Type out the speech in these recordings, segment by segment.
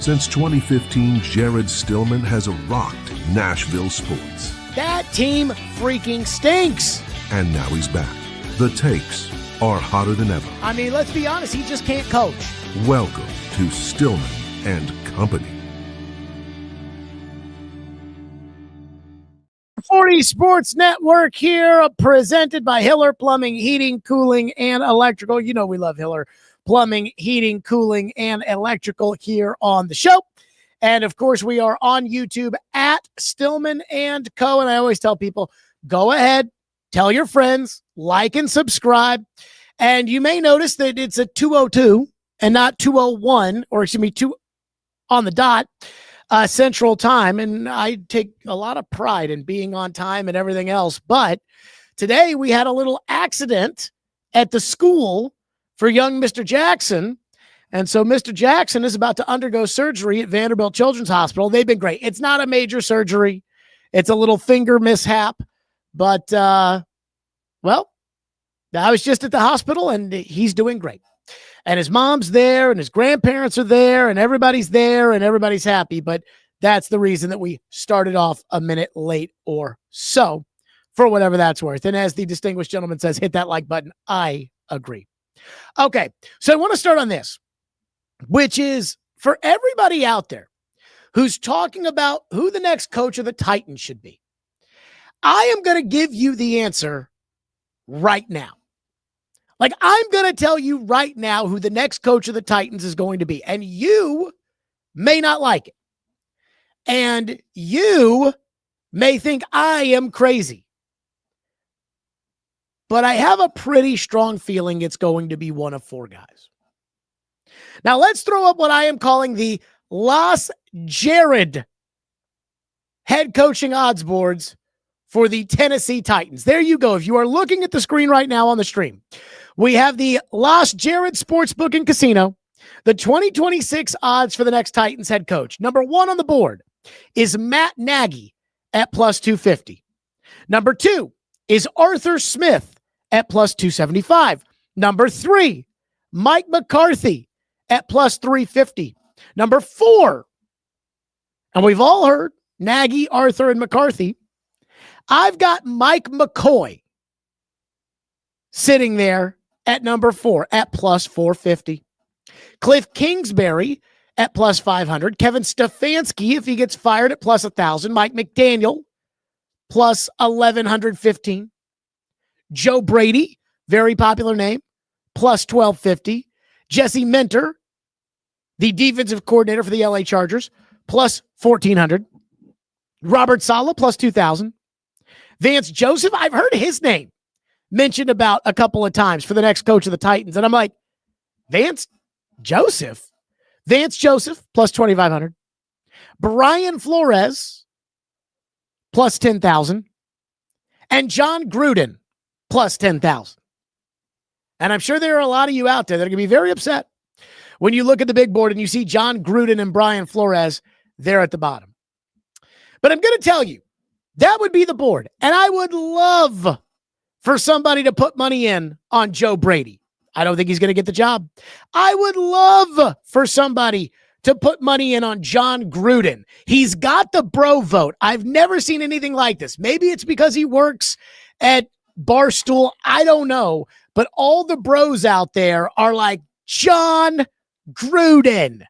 Since 2015, Jared Stillman has rocked Nashville sports. That team freaking stinks. And now he's back. The takes are hotter than ever. I mean, let's be honest, he just can't coach. Welcome to Stillman and Company. 40 Sports Network here, presented by Hiller Plumbing, Heating, Cooling, and Electrical. You know we love Hiller Plumbing, Heating, Cooling, and Electrical here on the show. And, of course, we are on YouTube at Stillman and Co. And I always tell people, go ahead, tell your friends, like and subscribe. And you may notice that it's a 2:02 and not 2:01, or excuse me, 2 on the dot, Central Time. And I take a lot of pride in being on time and everything else. But today we had a little accident at the school for young Mr. Jackson. And so Mr. Jackson is about to undergo surgery at Vanderbilt Children's Hospital. They've been great. It's not a major surgery. It's a little finger mishap. But, well, I was just at the hospital, and he's doing great. And his mom's there, and his grandparents are there, and everybody's there, and everybody's happy. But that's the reason that we started off a minute late or so, for whatever that's worth. And as the distinguished gentleman says, hit that like button. I agree. Okay, so I want to start on this, which is for everybody out there who's talking about who the next coach of the Titans should be. I am going to give you the answer right now. Like, I'm going to tell you right now who the next coach of the Titans is going to be. And you may not like it. And you may think I am crazy. But I have a pretty strong feeling it's going to be one of four guys. Now, let's throw up what I am calling the Los Jared head coaching odds boards for the Tennessee Titans. There you go. If you are looking at the screen right now on the stream, we have the Los Jared Sportsbook and Casino, the 2026 odds for the next Titans head coach. Number one on the board is Matt Nagy at plus 250. Number two is Arthur Smith at plus 275. Number three, Mike McCarthy at plus 350. Number four, and we've all heard Nagy, Arthur, and McCarthy. I've got Mike McCoy sitting there at number four at plus 450. Cliff Kingsbury at plus 500. Kevin Stefanski, if he gets fired, at plus 1,000. Mike McDaniel, plus 1,115. Joe Brady, very popular name, plus 1,250. Jesse Minter, the defensive coordinator for the LA Chargers, plus 1,400. Robert Saleh, plus 2,000. Vance Joseph, I've heard his name mentioned about a couple of times for the next coach of the Titans. And I'm like, Vance Joseph? Vance Joseph, plus 2,500. Brian Flores, plus 10,000. And John Gruden, plus 10,000. And I'm sure there are a lot of you out there that are going to be very upset when you look at the big board and you see John Gruden and Brian Flores there at the bottom. But I'm going to tell you, that would be the board. And I would love for somebody to put money in on Joe Brady. I don't think he's going to get the job. I would love for somebody to put money in on John Gruden. He's got the bro vote. I've never seen anything like this. Maybe it's because he works at Barstool. I don't know. But all the bros out there are like, John Gruden.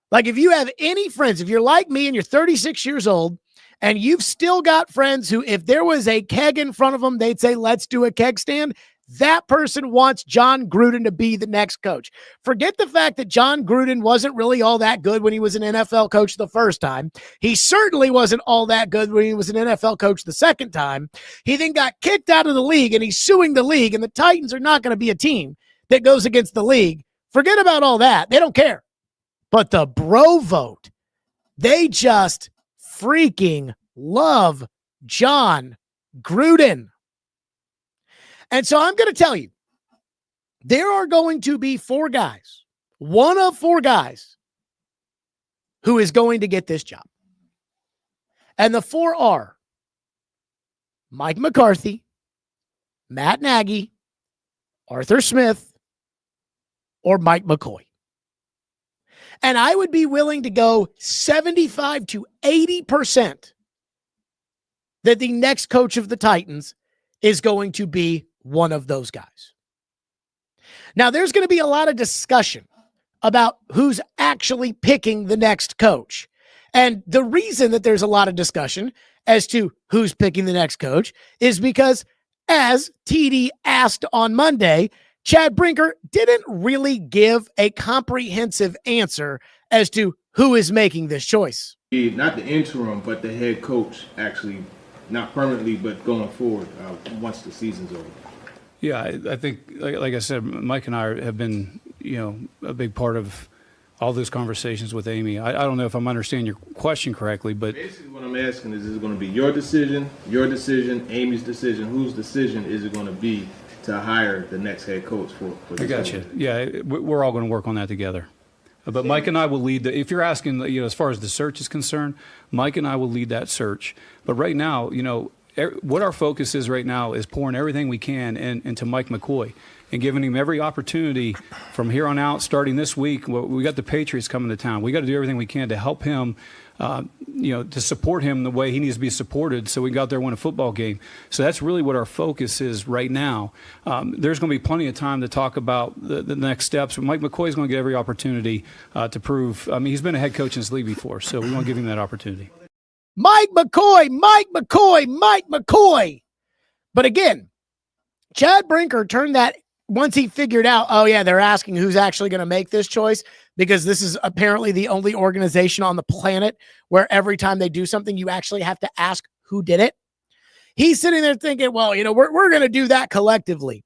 Like, if you have any friends, if you're like me and you're 36 years old and you've still got friends who, if there was a keg in front of them, they'd say, let's do a keg stand. That person wants John Gruden to be the next coach. Forget the fact that John Gruden wasn't really all that good when he was an NFL coach the first time. He certainly wasn't all that good when he was an NFL coach the second time. He then got kicked out of the league, and he's suing the league, and the Titans are not going to be a team that goes against the league. Forget about all that. They don't care. But the bro vote, they just freaking love John Gruden. And so I'm going to tell you, there are going to be four guys, one of four guys, who is going to get this job. And the four are Mike McCarthy, Matt Nagy, Arthur Smith, or Mike McCoy. And I would be willing to go 75 to 80% that the next coach of the Titans is going to be one of those guys. Now, there's going to be a lot of discussion about who's actually picking the next coach. And the reason that there's a lot of discussion as to who's picking the next coach is because, as TD asked on Monday, Chad Brinker didn't really give a comprehensive answer as to who is making this choice. Not the interim, but the head coach, actually, not permanently, but going forward once the season's over. Yeah, I think, like I said, Mike and I have been, a big part of all those conversations with Amy. I don't know if I'm understanding your question correctly, but basically what I'm asking is it going to be your decision, Amy's decision? Whose decision is it going to be to hire the next head coach for this? I got you. Yeah, we're all going to work on that together. But Mike and I will lead if you're asking, as far as the search is concerned, Mike and I will lead that search. But right now, what our focus is right now is pouring everything we can into Mike McCoy and giving him every opportunity from here on out, starting this week. We got the Patriots coming to town. We got to do everything we can to help him, to support him the way he needs to be supported so we go out there and win a football game. So that's really what our focus is right now. There's going to be plenty of time to talk about the next steps. Mike McCoy is going to get every opportunity to prove. I mean, he's been a head coach in this league before, so we want to give him that opportunity. Mike McCoy. But again, Chad Brinker turned that once he figured out, they're asking who's actually going to make this choice, because this is apparently the only organization on the planet where every time they do something, you actually have to ask who did it. He's sitting there thinking, well, we're going to do that collectively.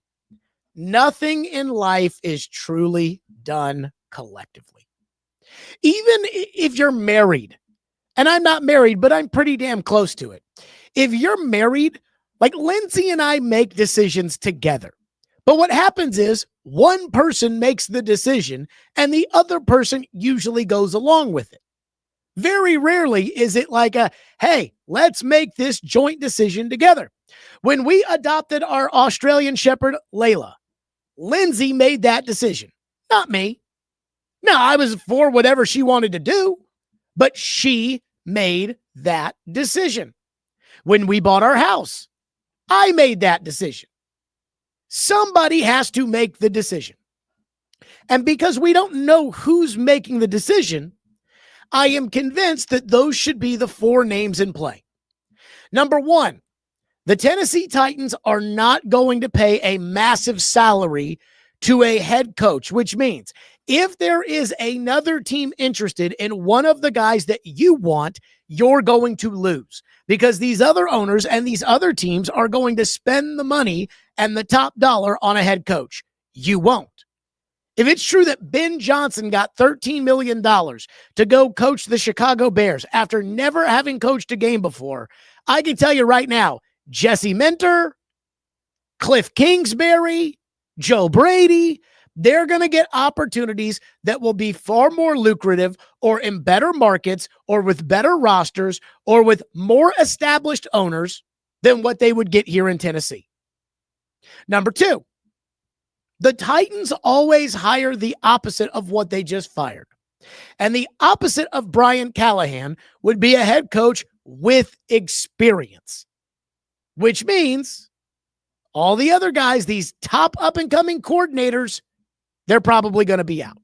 Nothing in life is truly done collectively. Even if you're married, and I'm not married, but I'm pretty damn close to it. If you're married, like Lindsay and I make decisions together. But what happens is one person makes the decision and the other person usually goes along with it. Very rarely is it like hey, let's make this joint decision together. When we adopted our Australian Shepherd, Layla, Lindsay made that decision, not me. No, I was for whatever she wanted to do, but she made that decision. When we bought our house, I made that decision. Somebody has to make the decision. And because we don't know who's making the decision, I am convinced that those should be the four names in play. Number one, the Tennessee Titans are not going to pay a massive salary to a head coach, which means if there is another team interested in one of the guys that you want, you're going to lose, because these other owners and these other teams are going to spend the money and the top dollar on a head coach. You won't. If it's true that Ben Johnson got $13 million to go coach the Chicago Bears after never having coached a game before, I can tell you right now, Jesse Minter, Cliff Kingsbury, Joe Brady, they're going to get opportunities that will be far more lucrative or in better markets or with better rosters or with more established owners than what they would get here in Tennessee. Number two, the Titans always hire the opposite of what they just fired. And the opposite of Brian Callahan would be a head coach with experience, which means all the other guys, these top up-and-coming coordinators, they're probably going to be out.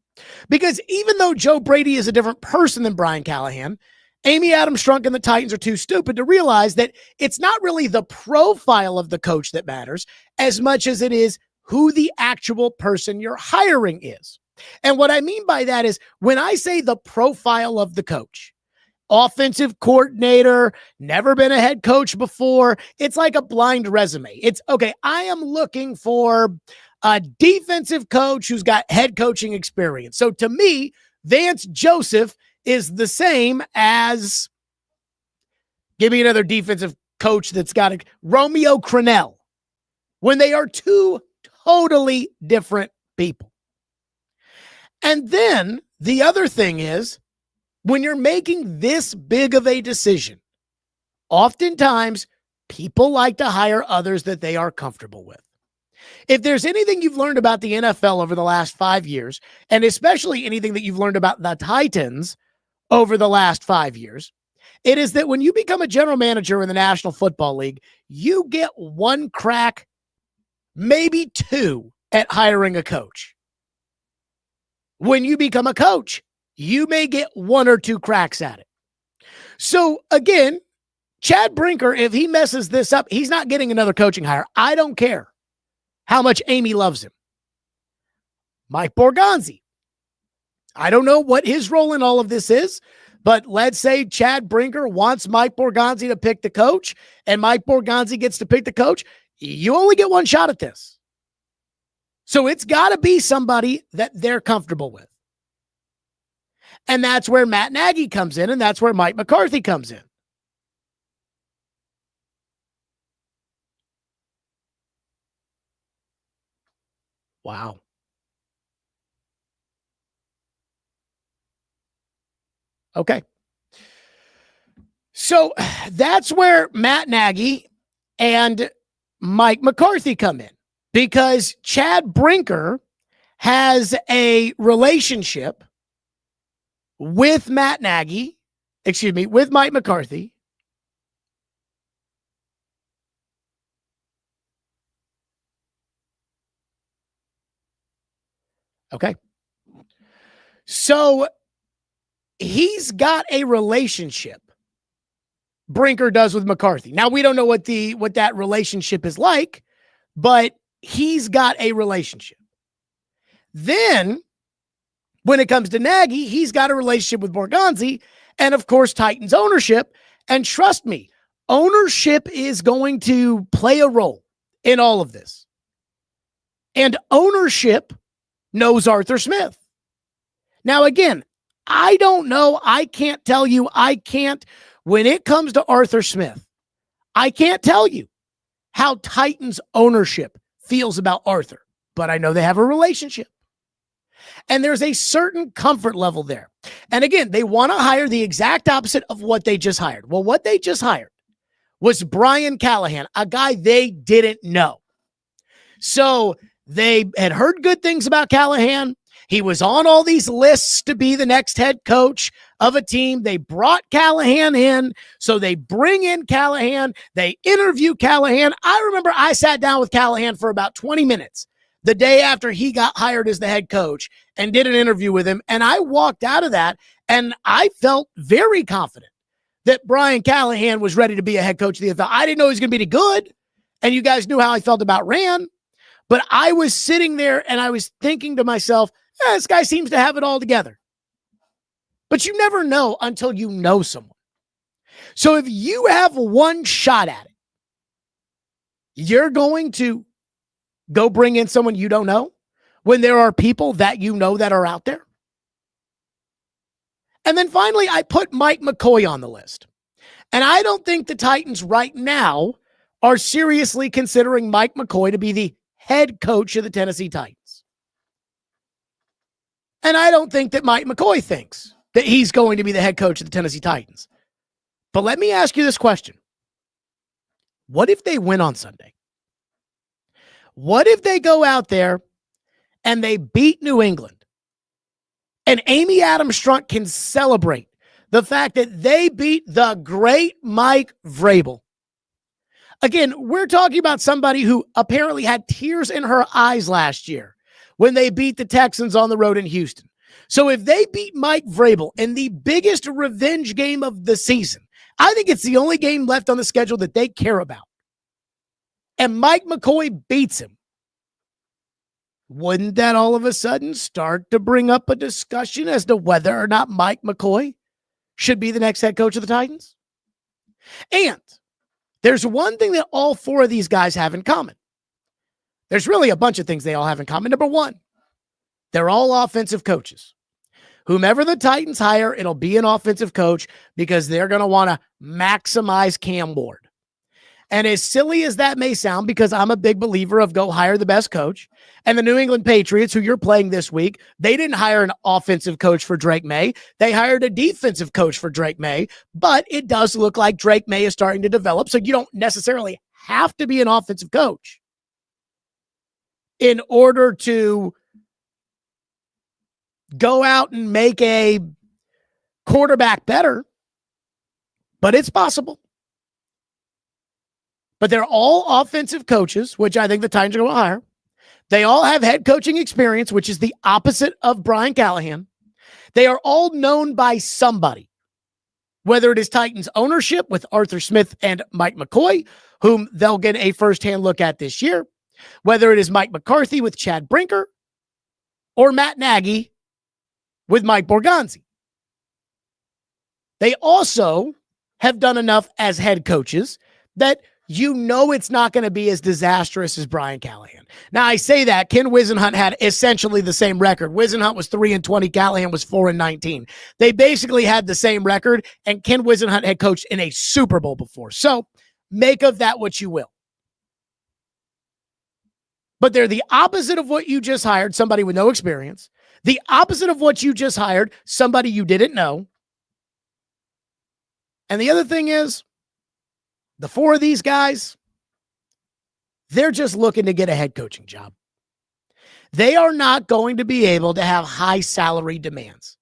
Because even though Joe Brady is a different person than Brian Callahan, Amy Adams Strunk and the Titans are too stupid to realize that it's not really the profile of the coach that matters as much as it is who the actual person you're hiring is. And what I mean by that is when I say the profile of the coach, offensive coordinator, never been a head coach before, it's like a blind resume. It's, okay, I am looking for a defensive coach who's got head coaching experience. So to me, Vance Joseph is the same as, give me another defensive coach that's got a Romeo Crennel, when they are two totally different people. And then the other thing is, when you're making this big of a decision, oftentimes people like to hire others that they are comfortable with. If there's anything you've learned about the NFL over the last 5 years, and especially anything that you've learned about the Titans over the last 5 years, it is that when you become a general manager in the National Football League, you get one crack, maybe two, at hiring a coach. When you become a coach, you may get one or two cracks at it. So again, Chad Brinker, if he messes this up, he's not getting another coaching hire. I don't care how much Amy loves him. Mike Borgonzi. I don't know what his role in all of this is, but let's say Chad Brinker wants Mike Borgonzi to pick the coach, and Mike Borgonzi gets to pick the coach. You only get one shot at this. So it's got to be somebody that they're comfortable with. And that's where Matt Nagy comes in, and that's where Mike McCarthy comes in. Wow. Okay. So that's where Matt Nagy and Mike McCarthy come in, because Chad Brinker has a relationship with Matt Nagy, with Mike McCarthy. Okay. So he's got a relationship, Brinker does, with McCarthy. Now, we don't know what that relationship is like, but he's got a relationship. Then, when it comes to Nagy, he's got a relationship with Borgonzi and, of course, Titans ownership. And trust me, ownership is going to play a role in all of this. And ownership knows Arthur Smith. Now, again, I don't know. I can't tell you. When it comes to Arthur Smith, I can't tell you how Titans ownership feels about Arthur, but I know they have a relationship. And there's a certain comfort level there. And again, they want to hire the exact opposite of what they just hired. Well, what they just hired was Brian Callahan, a guy they didn't know. So they had heard good things about Callahan. He was on all these lists to be the next head coach of a team. They brought Callahan in. So they bring in Callahan. They interview Callahan. I remember I sat down with Callahan for about 20 minutes the day after he got hired as the head coach and did an interview with him. And I walked out of that and I felt very confident that Brian Callahan was ready to be a head coach of the NFL. I didn't know he was going to be any good. And you guys knew how I felt about Rand. But I was sitting there and I was thinking to myself, this guy seems to have it all together. But you never know until you know someone. So if you have one shot at it, you're going to go bring in someone you don't know when there are people that you know that are out there. And then finally, I put Mike McCoy on the list. And I don't think the Titans right now are seriously considering Mike McCoy to be the head coach of the Tennessee Titans. And I don't think that Mike McCoy thinks that he's going to be the head coach of the Tennessee Titans. But let me ask you this question. What if they win on Sunday? What if they go out there and they beat New England? And Amy Adams Strunk can celebrate the fact that they beat the great Mike Vrabel. Again, we're talking about somebody who apparently had tears in her eyes last year when they beat the Texans on the road in Houston. So if they beat Mike Vrabel in the biggest revenge game of the season, I think it's the only game left on the schedule that they care about, and Mike McCoy beats him, wouldn't that all of a sudden start to bring up a discussion as to whether or not Mike McCoy should be the next head coach of the Titans? And there's one thing that all four of these guys have in common. There's really a bunch of things they all have in common. Number one, they're all offensive coaches. Whomever the Titans hire, it'll be an offensive coach because they're going to want to maximize Cam Ward. And as silly as that may sound, because I'm a big believer of go hire the best coach, and the New England Patriots, who you're playing this week, they didn't hire an offensive coach for Drake May. They hired a defensive coach for Drake May, but it does look like Drake May is starting to develop, so you don't necessarily have to be an offensive coach. in order to go out and make a quarterback better, but it's possible. But they're all offensive coaches, which I think the Titans are going to hire. They all have head coaching experience, which is the opposite of Brian Callahan. They are all known by somebody, whether it is Titans ownership with Arthur Smith and Mike McCoy, whom they'll get a firsthand look at this year, whether it is Mike McCarthy with Chad Brinker, or Matt Nagy with Mike Borgonzi. They also have done enough as head coaches that you know it's not going to be as disastrous as Brian Callahan. Now, I say that Ken Wisenhunt had essentially the same record. Wisenhunt was 3-20. Callahan was 4-19. They basically had the same record, and Ken Wisenhunt had coached in a Super Bowl before. So make of that what you will. But they're the opposite of what you just hired, somebody with no experience. The opposite of what you just hired, somebody you didn't know. And the other thing is, the four of these guys, they're just looking to get a head coaching job. They are not going to be able to have high salary demands.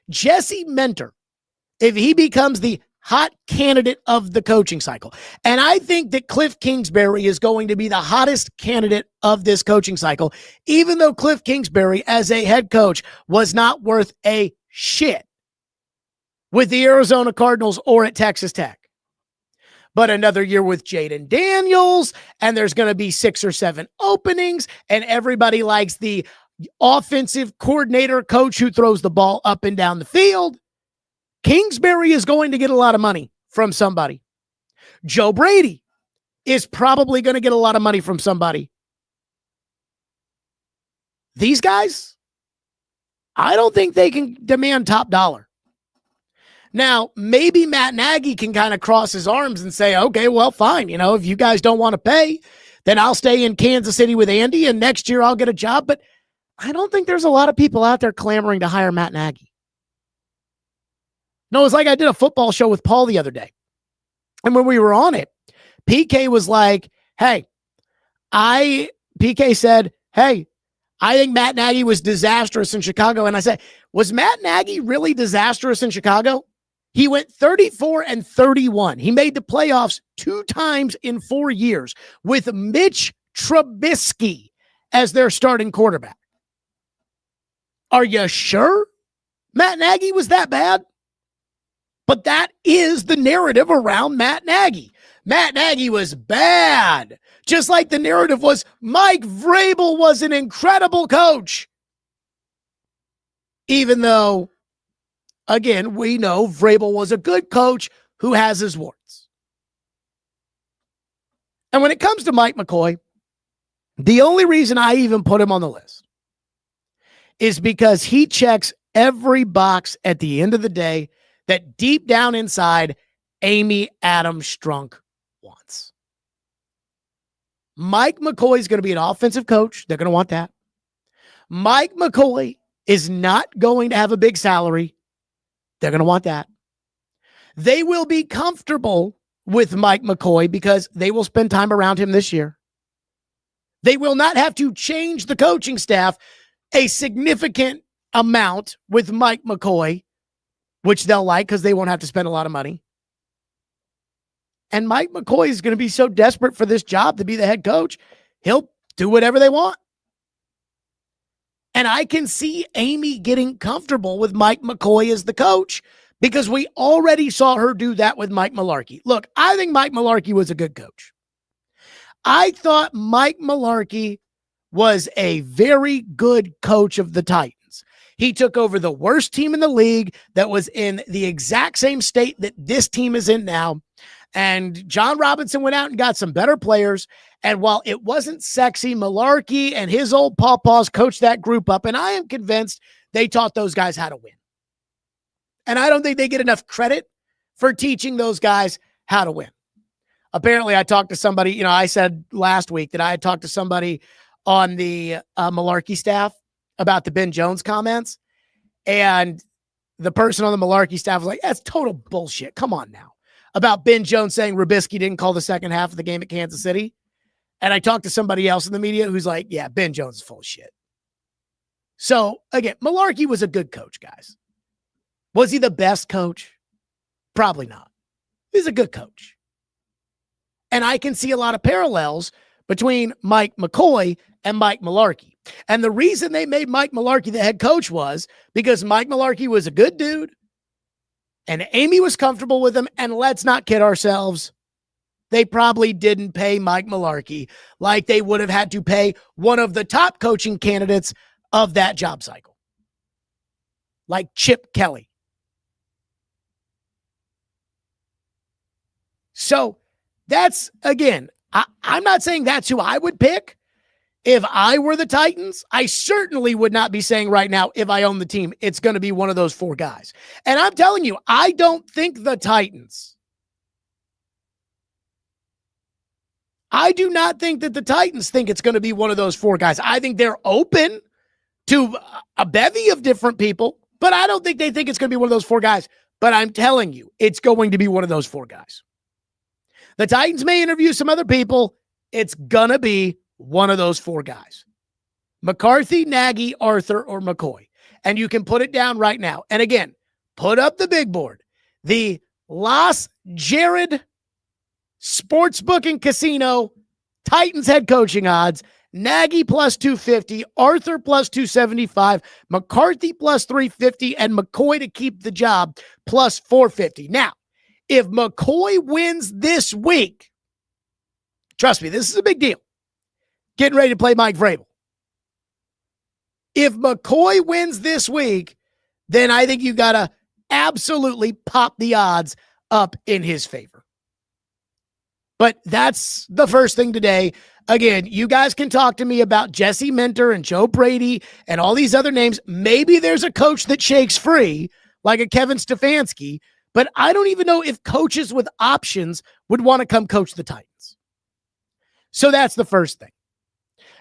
Jesse Mentor, if he becomes the hot candidate of the coaching cycle, and I think that Cliff Kingsbury is going to be the hottest candidate of this coaching cycle, even though Cliff Kingsbury as a head coach was not worth a shit with the Arizona Cardinals or at Texas Tech. But another year with Jaden Daniels, and there's going to be 6 or 7 openings, and everybody likes the offensive coordinator coach who throws the ball up and down the field. Kingsbury is going to get a lot of money from somebody. Joe Brady is probably going to get a lot of money from somebody. These guys, I don't think they can demand top dollar. Now, maybe Matt Nagy can kind of cross his arms and say, okay, well, fine. You know, if you guys don't want to pay, then I'll stay in Kansas City with Andy, and next year I'll get a job. But I don't think there's a lot of people out there clamoring to hire Matt Nagy. No, it's like I did a football show with Paul the other day. And when we were on it, PK was like, hey, PK said, hey, I think Matt Nagy was disastrous in Chicago. And I said, was Matt Nagy really disastrous in Chicago? He went 34-31. He made the playoffs 2 times in 4 years with Mitch Trubisky as their starting quarterback. Are you sure Matt Nagy was that bad? But that is the narrative around Matt Nagy. Matt Nagy was bad. Just like the narrative was Mike Vrabel was an incredible coach. Even though, again, we know Vrabel was a good coach who has his warts. And when it comes to Mike McCoy, the only reason I even put him on the list is because he checks every box at the end of the day that deep down inside Amy Adams Strunk wants. Mike McCoy is going to be an offensive coach. They're going to want that. Mike McCoy is not going to have a big salary. They're going to want that. They will be comfortable with Mike McCoy because they will spend time around him this year. They will not have to change the coaching staff a significant amount with Mike McCoy, which they'll like because they won't have to spend a lot of money. And Mike McCoy is going to be so desperate for this job to be the head coach, he'll do whatever they want. And I can see Amy getting comfortable with Mike McCoy as the coach because we already saw her do that with Mike Mularkey. Look, I think Mike Mularkey was a good coach. I thought Mike Mularkey was a very good coach of the Titans. He took over the worst team in the league that was in the exact same state that this team is in now. And John Robinson went out and got some better players. And while it wasn't sexy, Mularkey and his old pawpaws coached that group up. And I am convinced they taught those guys how to win. And I don't think they get enough credit for teaching those guys how to win. Apparently, I talked to somebody, I said last week that I had talked to somebody on the Mularkey staff about the Ben Jones comments. And the person on the Mularkey staff was like, that's total bullshit. Come on now. About Ben Jones saying Rubisky didn't call the second half of the game at Kansas City. And I talked to somebody else in the media who's like, yeah, Ben Jones is full of shit. So, again, Mularkey was a good coach, guys. Was he the best coach? Probably not. He's a good coach. And I can see a lot of parallels between Mike McCoy and Mike Mularkey. And the reason they made Mike Mularkey the head coach was because Mike Mularkey was a good dude and Amy was comfortable with him. And let's not kid ourselves, they probably didn't pay Mike Mularkey like they would have had to pay one of the top coaching candidates of that job cycle, like Chip Kelly. So that's, again, I'm not saying that's who I would pick. If I were the Titans, I certainly would not be saying right now, if I own the team, it's going to be one of those four guys. And I'm telling you, I don't think the Titans, I do not think that the Titans think it's going to be one of those four guys. I think they're open to a bevy of different people, but I don't think they think it's going to be one of those four guys. But I'm telling you, it's going to be one of those four guys. The Titans may interview some other people. It's going to be one of those four guys. McCarthy, Nagy, Arthur, or McCoy. And you can put it down right now. And again, put up the big board. The Las Jared Sportsbook and Casino Titans head coaching odds. Nagy plus 250, Arthur plus 275, McCarthy plus 350, and McCoy to keep the job plus 450. Now, if McCoy wins this week, trust me, this is a big deal. Getting ready to play Mike Vrabel. If McCoy wins this week, then I think you got to absolutely pop the odds up in his favor. But that's the first thing today. Again, you guys can talk to me about Jesse Minter and Joe Brady and all these other names. Maybe there's a coach that shakes free, like a Kevin Stefanski, but I don't even know if coaches with options would want to come coach the Titans. So that's the first thing.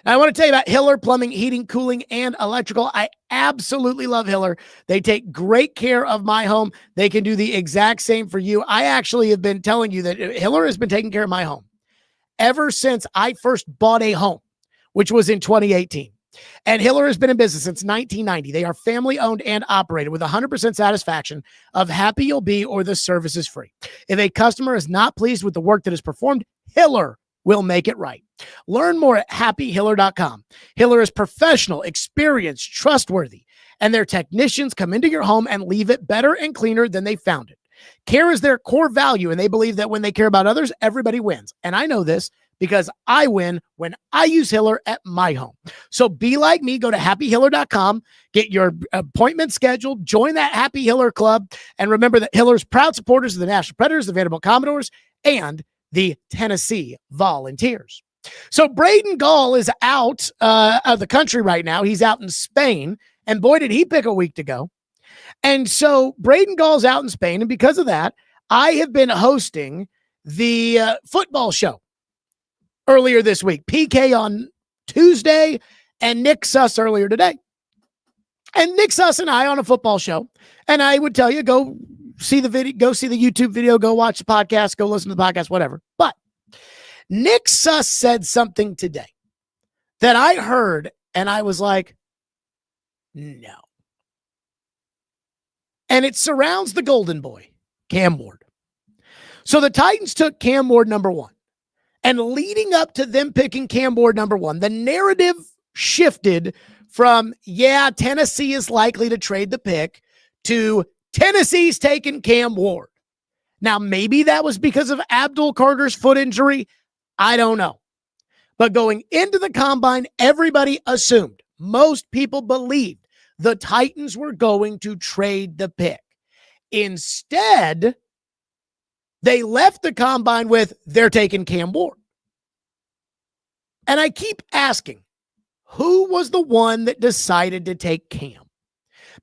Now, I want to tell you about Hiller Plumbing, Heating, Cooling, and Electrical. I absolutely love Hiller. They take great care of my home. They can do the exact same for you. I actually have been telling you that Hiller has been taking care of my home ever since I first bought a home, which was in 2018. And Hiller has been in business since 1990. They are family owned and operated with 100% satisfaction of happy you'll be or the service is free. If a customer is not pleased with the work that is performed, Hiller will make it right. Learn more at happyhiller.com. Hiller is professional, experienced, trustworthy, and their technicians come into your home and leave it better and cleaner than they found it. Care is their core value, and they believe that when they care about others, everybody wins. And I know this because I win when I use Hiller at my home. So be like me. Go to happyhiller.com, get your appointment scheduled, join that Happy Hiller Club, and remember that Hiller's proud supporters of the National Predators, the Vanderbilt Commodores, and the Tennessee Volunteers. So Braden Gall is out of the country right now. He's out in Spain, and boy, did he pick a week to go. And so Braden Gall's out in Spain, and because of that, I have been hosting the football show earlier this week. PK on Tuesday and Nick Suss earlier today. And Nick Suss and I on a football show, and I would tell you, go see the video, go see the YouTube video, go watch the podcast, go listen to the podcast, whatever. But Nick Suss said something today that I heard, and I was like, no. And it surrounds the golden boy, Cam Ward. So the Titans took Cam Ward number one. And leading up to them picking Cam Ward number one, the narrative shifted from, yeah, Tennessee is likely to trade the pick, to Tennessee's taking Cam Ward. Now, maybe that was because of Abdul Carter's foot injury. I don't know. But going into the combine, everybody assumed, most people believed, the Titans were going to trade the pick. Instead, they left the combine with, they're taking Cam Ward. And I keep asking, who was the one that decided to take Cam?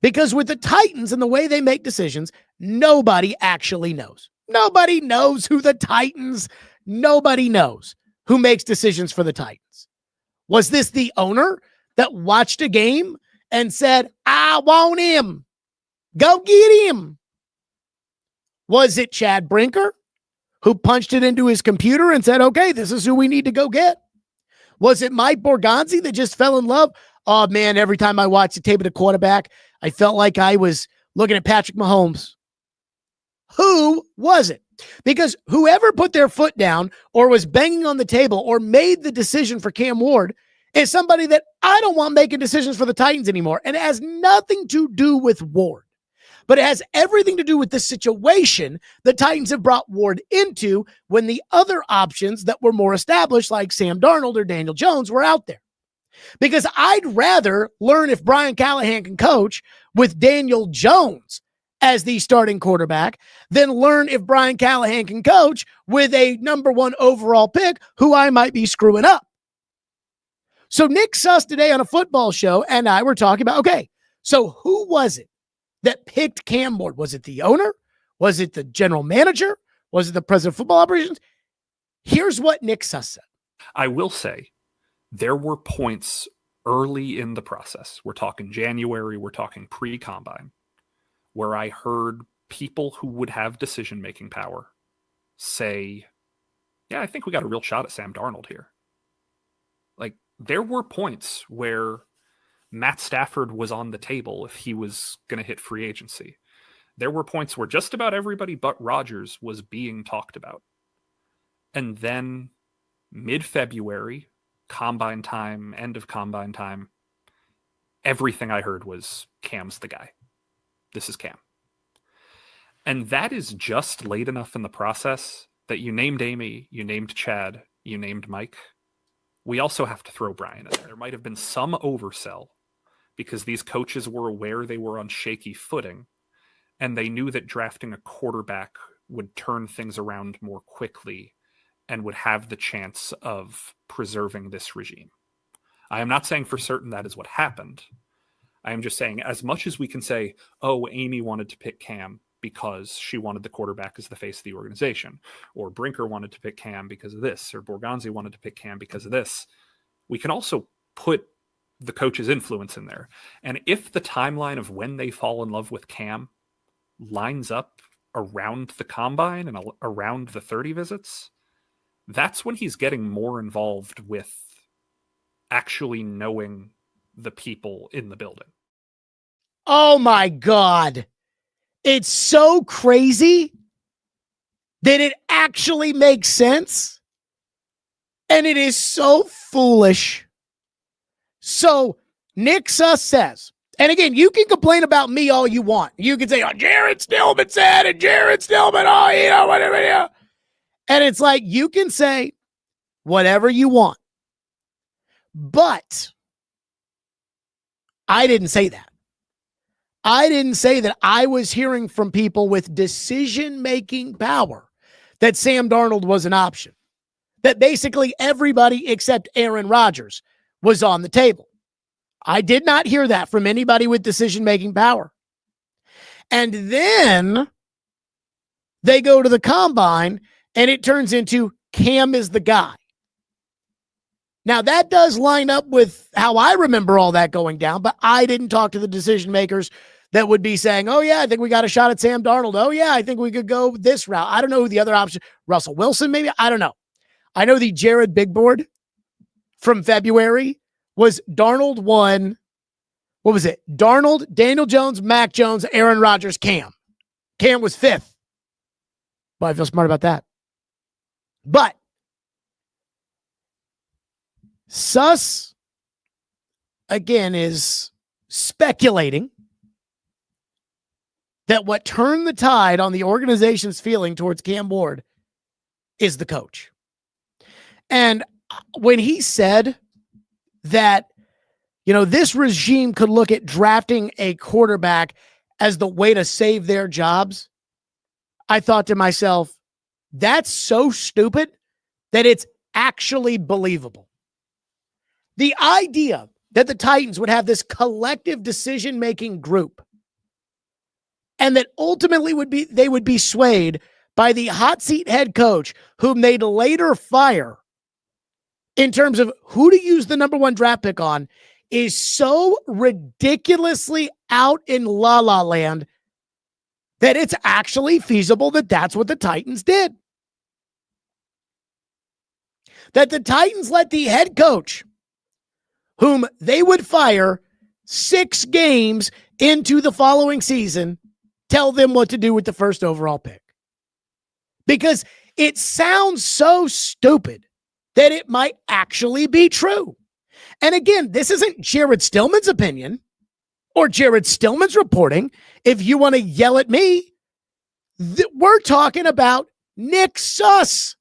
Because with the Titans and the way they make decisions, nobody actually knows. Nobody knows who the Titans, nobody knows who makes decisions for the Titans. Was this the owner that watched a game and said, I want him, go get him? Was it Chad Brinker who punched it into his computer and said, okay, this is who we need to go get? Was it Mike Borgonzi that just fell in love? Oh, man, every time I watched the tape of the quarterback, I felt like I was looking at Patrick Mahomes. Who was it? Because whoever put their foot down or was banging on the table or made the decision for Cam Ward is somebody that I don't want making decisions for the Titans anymore. And it has nothing to do with Ward, but it has everything to do with the situation the Titans have brought Ward into when the other options that were more established, like Sam Darnold or Daniel Jones, were out there. Because I'd rather learn if Brian Callahan can coach with Daniel Jones as the starting quarterback than learn if Brian Callahan can coach with a number 1 overall pick who I might be screwing up. So Nick Suss today on a football show and I were talking about, okay, so who was it that picked Cam Ward? Was it the owner? Was it the general manager? Was it the president of football operations? Here's what Nick Suss said. I will say there were points early in the process. We're talking January, we're talking pre-combine, where I heard people who would have decision-making power say, yeah, I think we got a real shot at Sam Darnold here. Like, there were points where Matt Stafford was on the table if he was going to hit free agency. There were points where just about everybody but Rodgers was being talked about. And then mid-February, combine time, end of combine time, everything I heard was Cam's the guy. This is Cam. And that is just late enough in the process that you named Amy, you named Chad, you named Mike. We also have to throw Brian in there. There might have been some oversell because these coaches were aware they were on shaky footing and they knew that drafting a quarterback would turn things around more quickly and would have the chance of preserving this regime. I am not saying for certain that is what happened. I am just saying, as much as we can say, oh, Amy wanted to pick Cam because she wanted the quarterback as the face of the organization, or Brinker wanted to pick Cam because of this, or Borgonzi wanted to pick Cam because of this, we can also put the coach's influence in there. And if the timeline of when they fall in love with Cam lines up around the combine and around the 30 visits, that's when he's getting more involved with actually knowing the people in the building. Oh my God. It's so crazy that it actually makes sense. And it is so foolish. So Nick Suss says, and again, you can complain about me all you want. You can say, oh, Jared Stillman said, and Jared Stillman, oh, you know, whatever. You know. And it's like, you can say whatever you want. But I didn't say that. I didn't say that. I was hearing from people with decision-making power that Sam Darnold was an option. That basically everybody except Aaron Rodgers was on the table. I did not hear that from anybody with decision-making power. And then they go to the combine and it turns into Cam is the guy. Now, that does line up with how I remember all that going down, but I didn't talk to the decision makers that would be saying, oh, yeah, I think we got a shot at Sam Darnold. Oh, yeah, I think we could go this route. I don't know who the other option, Russell Wilson, maybe? I don't know. I know the Jared Big Board from February was Darnold 1. What was it? Darnold, Daniel Jones, Mac Jones, Aaron Rodgers, Cam. Cam was 5th. Well, I feel smart about that. But Suss, again, is speculating that what turned the tide on the organization's feeling towards Cam Ward is the coach. And when he said that, you know, this regime could look at drafting a quarterback as the way to save their jobs, I thought to myself, that's so stupid that it's actually believable. The idea that the Titans would have this collective decision-making group and that ultimately they would be swayed by the hot seat head coach whom they'd later fire in terms of who to use the number 1 draft pick on is so ridiculously out in la la land that it's actually feasible that that's what the Titans did. that the Titans let the head coach, whom they would fire 6 games into the following season, tell them what to do with the first overall pick. Because it sounds so stupid that it might actually be true. And again, this isn't Jared Stillman's opinion or Jared Stillman's reporting. If you want to yell at me, we're talking about Nick Suss,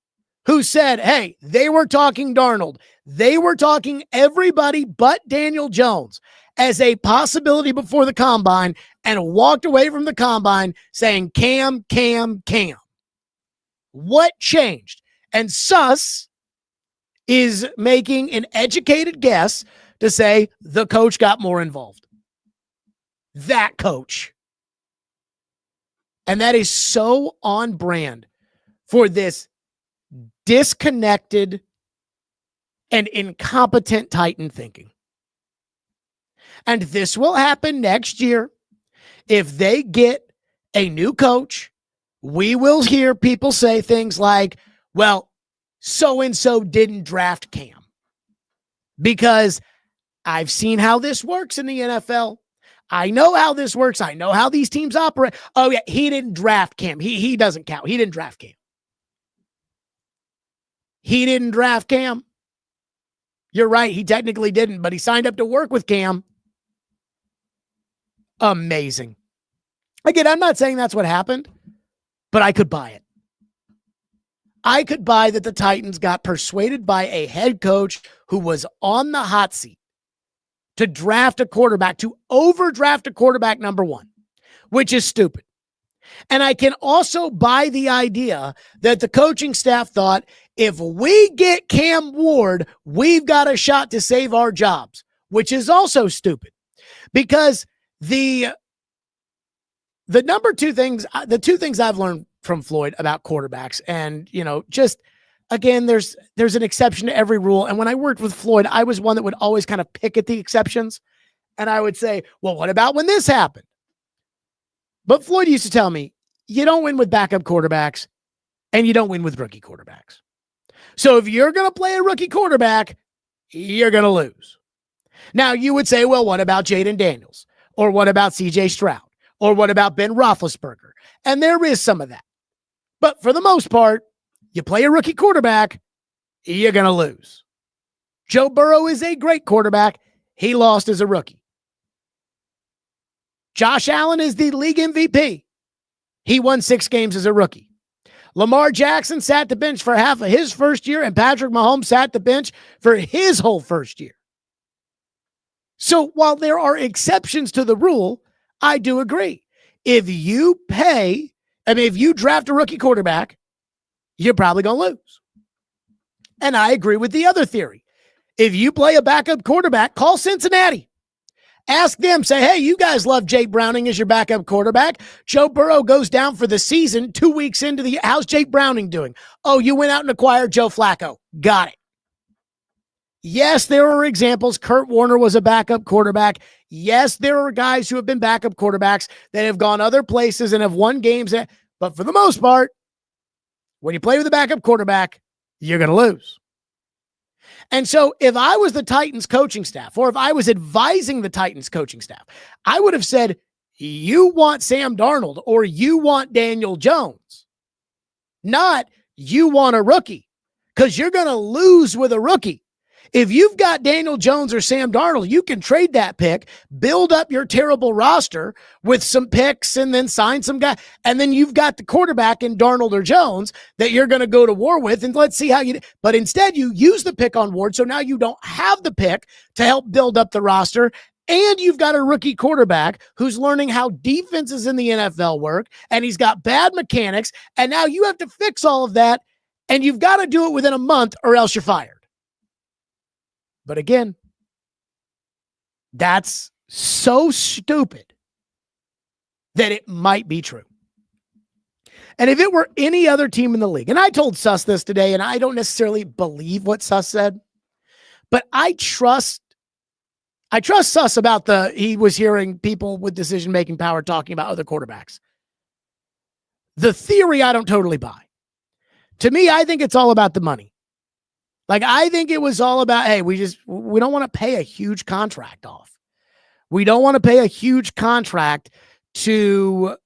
who said, hey, they were talking Darnold. They were talking everybody but Daniel Jones as a possibility before the combine and walked away from the combine saying Cam, Cam, Cam. What changed? And Suss is making an educated guess to say the coach got more involved. That coach. And that is so on brand for this disconnected and incompetent Titan thinking. And this will happen next year. If they get a new coach, we will hear people say things like, well, so-and-so didn't draft Cam. Because I've seen how this works in the NFL. I know how this works. I know how these teams operate. Oh, yeah, he didn't draft Cam. He doesn't count. He didn't draft Cam. He didn't draft Cam. You're right. He technically didn't, but he signed up to work with Cam. Amazing. Again, I'm not saying that's what happened, but I could buy it. I could buy that the Titans got persuaded by a head coach who was on the hot seat to draft a quarterback, to overdraft a quarterback number 1, which is stupid. And I can also buy the idea that the coaching staff thought, if we get Cam Ward, we've got a shot to save our jobs, which is also stupid. Because the number 2 things, the 2 things I've learned from Floyd about quarterbacks, and, just, again, there's an exception to every rule. And when I worked with Floyd, I was one that would always kind of pick at the exceptions. And I would say, well, what about when this happened? But Floyd used to tell me, you don't win with backup quarterbacks and you don't win with rookie quarterbacks. So if you're going to play a rookie quarterback, you're going to lose. Now you would say, well, what about Jaden Daniels? Or what about CJ Stroud? Or what about Ben Roethlisberger? And there is some of that. But for the most part, you play a rookie quarterback, you're going to lose. Joe Burrow is a great quarterback. He lost as a rookie. Josh Allen is the league MVP. He won 6 games as a rookie. Lamar Jackson sat the bench for half of his first year, and Patrick Mahomes sat the bench for his whole first year. So while there are exceptions to the rule, I do agree. If you draft a rookie quarterback, you're probably going to lose. And I agree with the other theory. If you play a backup quarterback, call Cincinnati. Ask them, say, hey, you guys love Jake Browning as your backup quarterback. Joe Burrow goes down for the season 2 weeks into the, how's Jake Browning doing? Oh, you went out and acquired Joe Flacco. Got it. Yes, there are examples. Kurt Warner was a backup quarterback. Yes, there are guys who have been backup quarterbacks that have gone other places and have won games. But for the most part, when you play with a backup quarterback, you're going to lose. And so if I was the Titans coaching staff, or if I was advising the Titans coaching staff, I would have said, you want Sam Darnold or you want Daniel Jones, not you want a rookie, because you're going to lose with a rookie. If you've got Daniel Jones or Sam Darnold, you can trade that pick, build up your terrible roster with some picks, and then sign some guy. And then you've got the quarterback in Darnold or Jones that you're going to go to war with, and let's see how you do. But instead, you use the pick on Ward, so now you don't have the pick to help build up the roster, and you've got a rookie quarterback who's learning how defenses in the NFL work, and he's got bad mechanics, and now you have to fix all of that, and you've got to do it within a month or else you're fired. But again, that's so stupid that it might be true. And if it were any other team in the league, and I told Suss this today, and I don't necessarily believe what Suss said, but I trust Suss about he was hearing people with decision-making power talking about other quarterbacks. The theory I don't totally buy. To me, I think it's all about the money. Like, I think it was all about, hey, we don't want to pay a huge contract off. We don't want to pay a huge contract so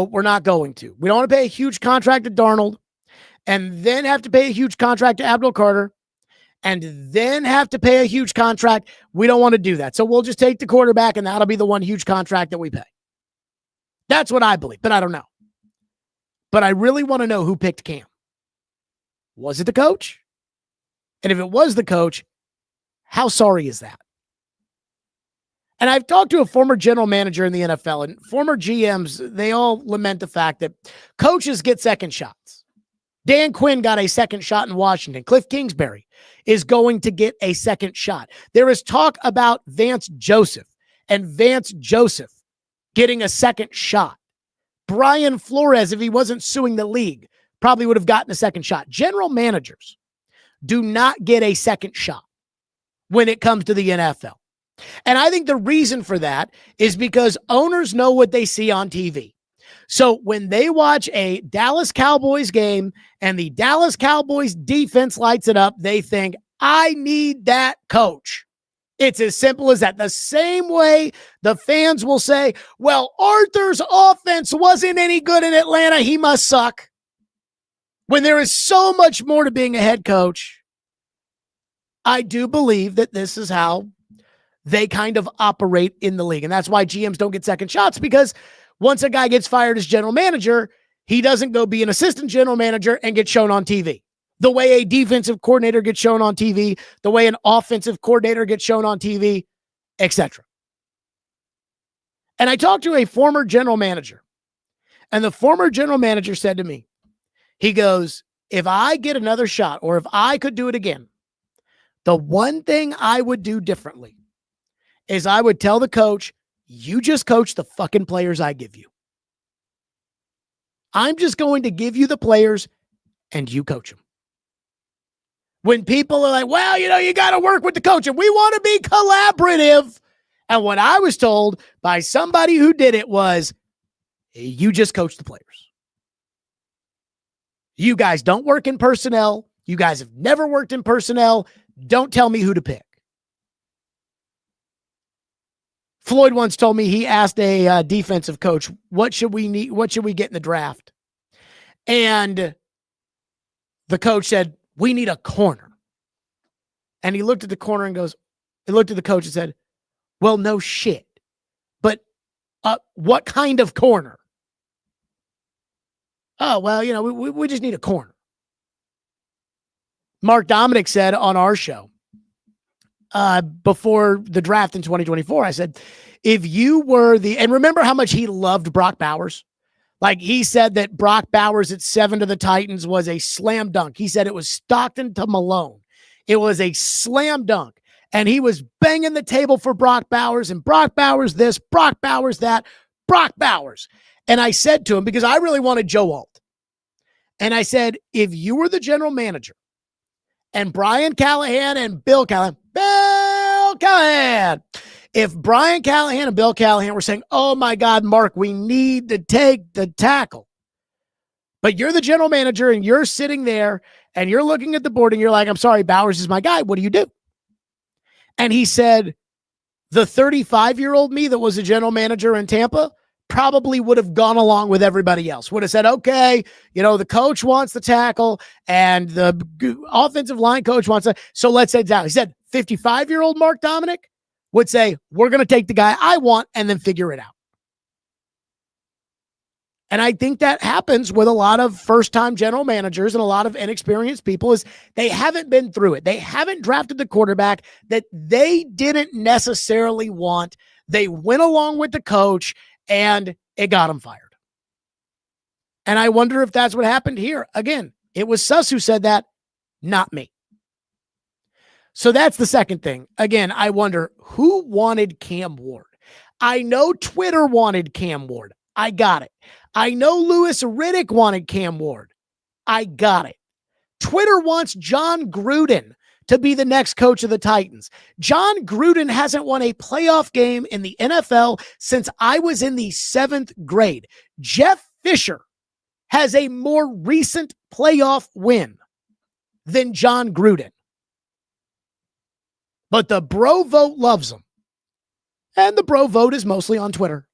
we're not going to. We don't want to pay a huge contract to Darnold and then have to pay a huge contract to Abdul Carter and then have to pay a huge contract. We don't want to do that. So we'll just take the quarterback and that'll be the one huge contract that we pay. That's what I believe, but I don't know. But I really want to know who picked Cam. Was it the coach? And if it was the coach, how sorry is that? And I've talked to a former general manager in the NFL, and former GMs, they all lament the fact that coaches get second shots. Dan Quinn got a second shot in Washington. Cliff Kingsbury is going to get a second shot. There is talk about Vance Joseph getting a second shot. Brian Flores, if he wasn't suing the league, probably would have gotten a second shot. General managers do not get a second shot when it comes to the NFL. And I think the reason for that is because owners know what they see on TV. So when they watch a Dallas Cowboys game and the Dallas Cowboys defense lights it up, they think, I need that coach. It's as simple as that. The same way the fans will say, well, Arthur's offense wasn't any good in Atlanta. He must suck. When there is so much more to being a head coach, I do believe that this is how they kind of operate in the league. And that's why GMs don't get second shots, because once a guy gets fired as general manager, he doesn't go be an assistant general manager and get shown on TV. The way a defensive coordinator gets shown on TV, the way an offensive coordinator gets shown on TV, etc. And I talked to a former general manager, and the former general manager said to me, he goes, if I get another shot or if I could do it again, the one thing I would do differently is I would tell the coach, you just coach the fucking players I give you. I'm just going to give you the players and you coach them. When people are like, well, you got to work with the coach and we want to be collaborative. And what I was told by somebody who did it was, you just coach the players. You guys don't work in personnel. You guys have never worked in personnel. Don't tell me who to pick. Floyd once told me he asked a defensive coach, what should we need? What should we get in the draft? And the coach said, we need a corner. And he looked at the corner and he looked at the coach and said, well, no shit. But what kind of corner? Oh, well, we just need a corner. Mark Dominic said on our show before the draft in 2024, I said, if you were and remember how much he loved Brock Bowers? Like, he said that Brock Bowers at 7 to the Titans was a slam dunk. He said it was Stockton to Malone. It was a slam dunk. And he was banging the table for Brock Bowers, and Brock Bowers this, Brock Bowers that, Brock Bowers. And I said to him, because I really wanted Joe Alt, and I said, if you were the general manager and Brian Callahan and Bill Callahan, if Brian Callahan and Bill Callahan were saying, oh my God, Mark, we need to take the tackle, but you're the general manager and you're sitting there and you're looking at the board and you're like, I'm sorry, Bowers is my guy. What do you do? And he said, the 35-year-old me that was a general manager in Tampa probably would have gone along with everybody else, would have said, okay, the coach wants the tackle and the offensive line coach wants it. So let's say that. He said 55-year-old Mark Dominic would say, we're going to take the guy I want and then figure it out. And I think that happens with a lot of first-time general managers and a lot of inexperienced people is they haven't been through it. They haven't drafted the quarterback that they didn't necessarily want. They went along with the coach and it got him fired. And I wonder if that's what happened here. Again, it was Suss who said that, not me. So that's the second thing. Again, I wonder who wanted Cam Ward. I know Twitter wanted Cam Ward. I got it. I know Louis Riddick wanted Cam Ward. I got it. Twitter wants John Gruden to be the next coach of the Titans. John Gruden hasn't won a playoff game in the NFL since I was in the 7th grade. Jeff Fisher has a more recent playoff win than John Gruden. But the bro vote loves him. And the bro vote is mostly on Twitter.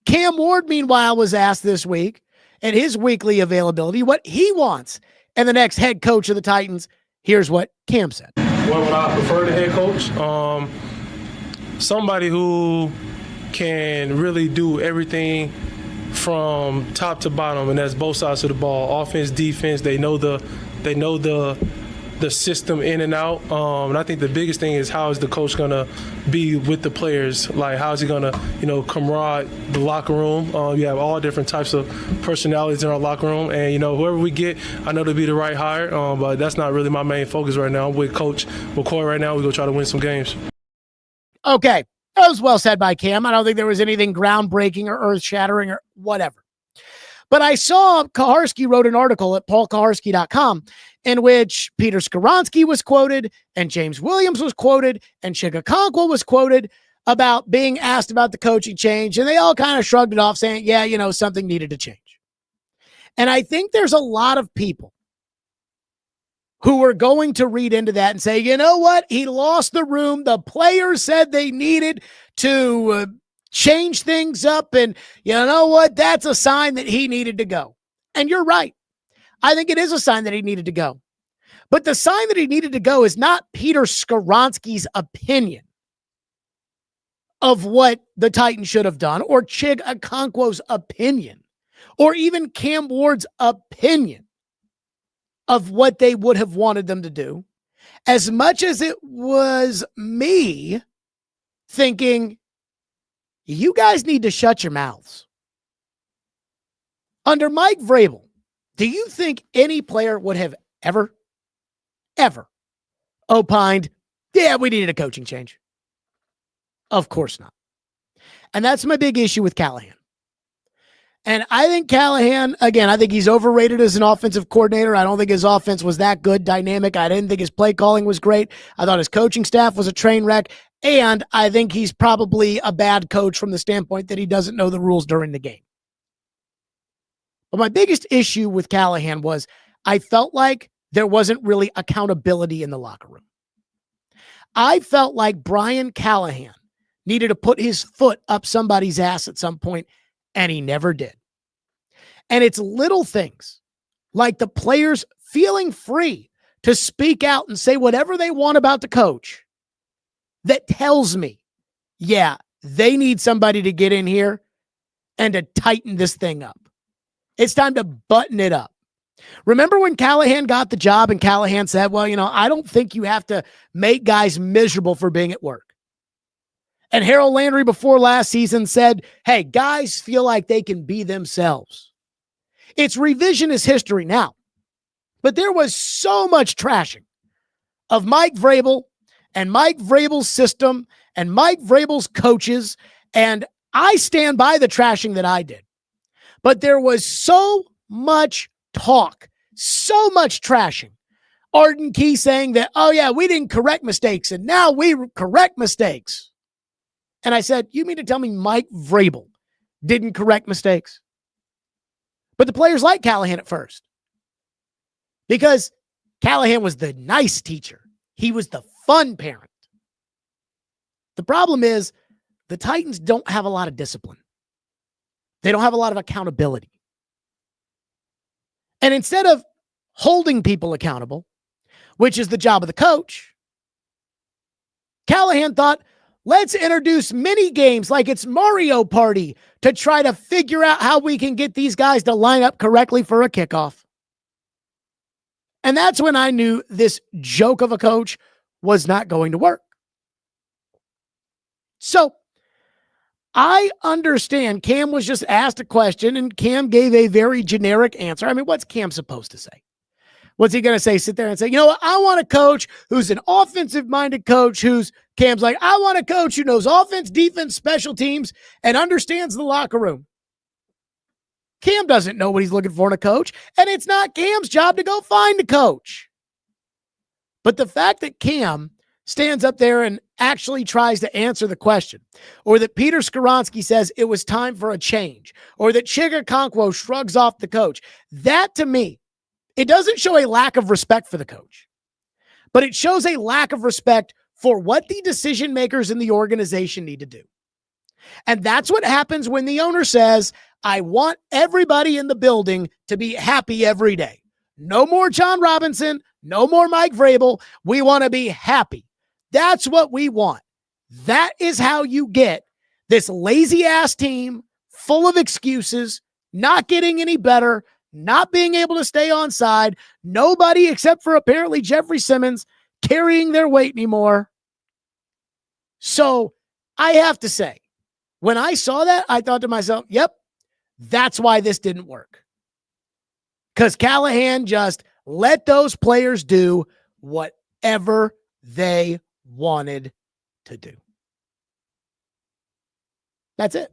Cam Ward, meanwhile, was asked this week at his weekly availability what he wants and the next head coach of the Titans. Here's what Cam said. What would I prefer the head coach? Somebody who can really do everything from top to bottom, and that's both sides of the ball, offense, defense. They know the system in and out. And I think the biggest thing is how is the coach gonna be with the players? Like how is he gonna, camaraderie the locker room? You have all different types of personalities in our locker room, and whoever we get, I know to be the right hire. But that's not really my main focus right now. I'm with Coach McCoy right now. We're gonna try to win some games. Okay, that was well said by Cam. I don't think there was anything groundbreaking or earth-shattering or whatever. But I saw Kaharski wrote an article at paulkaharski.com in which Peter Skoronsky was quoted and James Williams was quoted and Chigakonkwa was quoted about being asked about the coaching change. And they all kind of shrugged it off saying, yeah, something needed to change. And I think there's a lot of people who are going to read into that and say, you know what? He lost the room. The players said they needed to change things up. And you know what? That's a sign that he needed to go. And you're right. I think it is a sign that he needed to go. But the sign that he needed to go is not Peter Skoronsky's opinion of what the Titans should have done, or Chig Okonkwo's opinion, or even Cam Ward's opinion of what they would have wanted them to do, as much as it was me thinking, you guys need to shut your mouths. Under Mike Vrabel, do you think any player would have ever opined, yeah, we needed a coaching change? Of course not. And that's my big issue with Callahan. And I think Callahan, again, I think he's overrated as an offensive coordinator. I don't think his offense was that good, dynamic. I didn't think his play calling was great. I thought his coaching staff was a train wreck. And I think he's probably a bad coach from the standpoint that he doesn't know the rules during the game. But my biggest issue with Callahan was I felt like there wasn't really accountability in the locker room. I felt like Brian Callahan needed to put his foot up somebody's ass at some point, and he never did. And it's little things like the players feeling free to speak out and say whatever they want about the coach that tells me, yeah, they need somebody to get in here and to tighten this thing up. It's time to button it up. Remember when Callahan got the job and Callahan said, well, I don't think you have to make guys miserable for being at work. And Harold Landry before last season said, hey, guys feel like they can be themselves. It's revisionist history now. But there was so much trashing of Mike Vrabel and Mike Vrabel's system and Mike Vrabel's coaches. And I stand by the trashing that I did. But there was so much talk, so much trashing. Arden Key saying that, oh yeah, we didn't correct mistakes and now we correct mistakes. And I said, you mean to tell me Mike Vrabel didn't correct mistakes? But the players liked Callahan at first because Callahan was the nice teacher. He was the fun parent. The problem is the Titans don't have a lot of discipline. They don't have a lot of accountability. And instead of holding people accountable, which is the job of the coach, Callahan thought, let's introduce mini games like it's Mario Party to try to figure out how we can get these guys to line up correctly for a kickoff. And that's when I knew this joke of a coach was not going to work. So I understand Cam was just asked a question and Cam gave a very generic answer. I mean, what's Cam supposed to say? What's he going to say? Sit there and say, you know what? I want a coach who's an offensive-minded coach Cam's like, I want a coach who knows offense, defense, special teams, and understands the locker room. Cam doesn't know what he's looking for in a coach, and it's not Cam's job to go find a coach. But the fact that Cam stands up there and actually tries to answer the question, or that Peter Skoronski says it was time for a change, or that Chigakonkwo shrugs off the coach, that to me, it doesn't show a lack of respect for the coach, but it shows a lack of respect for what the decision makers in the organization need to do. And that's what happens when the owner says, I want everybody in the building to be happy every day. No more John Robinson, no more Mike Vrabel. We want to be happy. That's what we want. That is how you get this lazy ass team full of excuses, not getting any better, not being able to stay on side, nobody except for apparently Jeffrey Simmons carrying their weight anymore. So I have to say, when I saw that, I thought to myself, yep, that's why this didn't work. Because Callahan just let those players do whatever they wanted to do. That's it.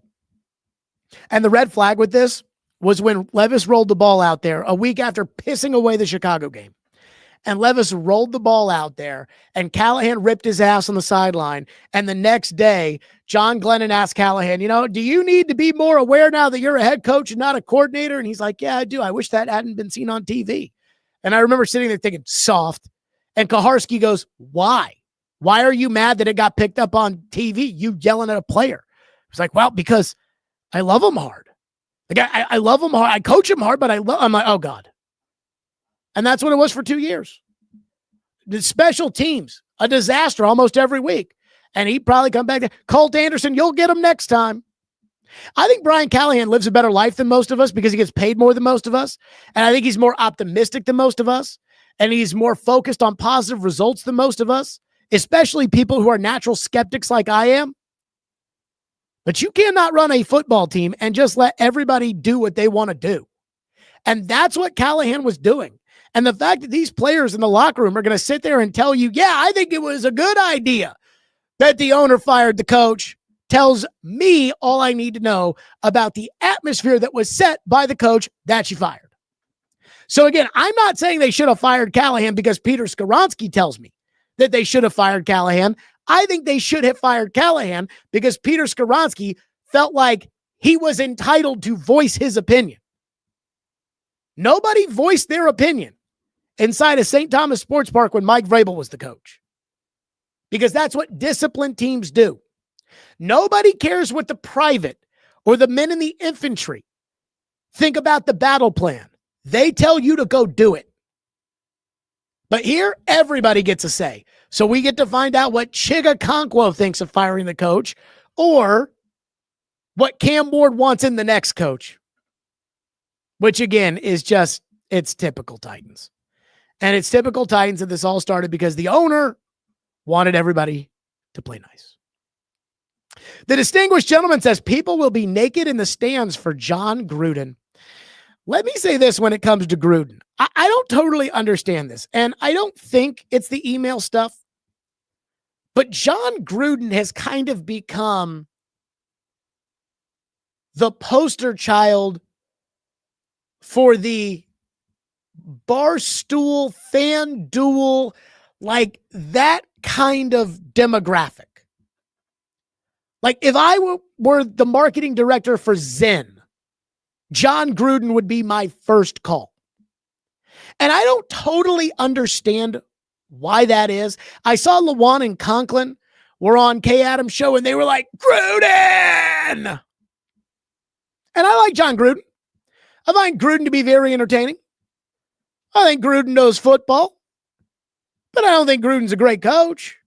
And the red flag with this was when Levis rolled the ball out there a week after pissing away the Chicago game. And Levis rolled the ball out there, and Callahan ripped his ass on the sideline. And the next day, John Glennon asked Callahan, do you need to be more aware now that you're a head coach and not a coordinator? And he's like, yeah, I do. I wish that hadn't been seen on TV. And I remember sitting there thinking, soft. And Kaharski goes, why? Why are you mad that it got picked up on TV? You yelling at a player. It's like, well, because I love him hard. Like I love him hard. I coach him hard, but I'm like, oh God. And that's what it was for 2 years. The special teams, a disaster almost every week. And he'd probably come back to Colt Anderson. You'll get him next time. I think Brian Callahan lives a better life than most of us because he gets paid more than most of us. And I think he's more optimistic than most of us. And he's more focused on positive results than most of us, especially people who are natural skeptics like I am. But you cannot run a football team and just let everybody do what they want to do. And that's what Callahan was doing. And the fact that these players in the locker room are going to sit there and tell you, yeah, I think it was a good idea that the owner fired the coach, tells me all I need to know about the atmosphere that was set by the coach that you fired. So again, I'm not saying they should have fired Callahan because Peter Skoronski tells me that they should have fired Callahan. I think they should have fired Callahan because Peter Skoronski felt like he was entitled to voice his opinion. Nobody voiced their opinion inside of St. Thomas Sports Park when Mike Vrabel was the coach, because that's what disciplined teams do. Nobody cares what the private or the men in the infantry think about the battle plan. They tell you to go do it. But here, everybody gets a say. So we get to find out what Chigakonkwo thinks of firing the coach or what Cam Ward wants in the next coach, which again is just, it's typical Titans. And it's typical Titans that this all started because the owner wanted everybody to play nice. The distinguished gentleman says people will be naked in the stands for John Gruden. Let me say this when it comes to Gruden. I don't totally understand this, and I don't think it's the email stuff, but John Gruden has kind of become the poster child for the Barstool, FanDuel, like that kind of demographic. Like if I were the marketing director for Zen, John Gruden would be my first call. And I don't totally understand why that is. I saw LaJuan and Conklin were on Kay Adams' show and they were like, Gruden! And I like John Gruden. I find Gruden to be very entertaining. I think Gruden knows football, but I don't think Gruden's a great coach.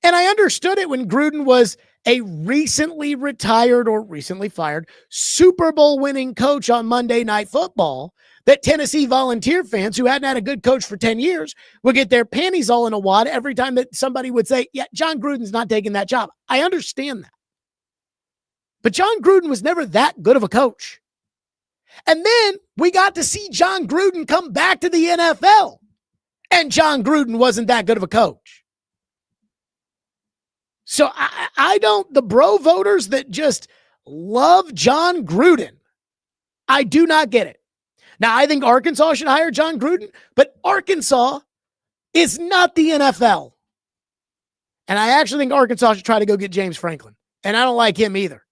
And I understood it when Gruden was a recently retired or recently fired Super Bowl winning coach on Monday Night Football, that Tennessee Volunteer fans who hadn't had a good coach for 10 years would get their panties all in a wad every time that somebody would say, yeah, John Gruden's not taking that job. I understand that. But John Gruden was never that good of a coach. And then we got to see John Gruden come back to the NFL, and John Gruden wasn't that good of a coach. So I don't, the bro voters that just love John Gruden, I do not get it. Now, I think Arkansas should hire John Gruden, but Arkansas is not the NFL. And I actually think Arkansas should try to go get James Franklin. And I don't like him either.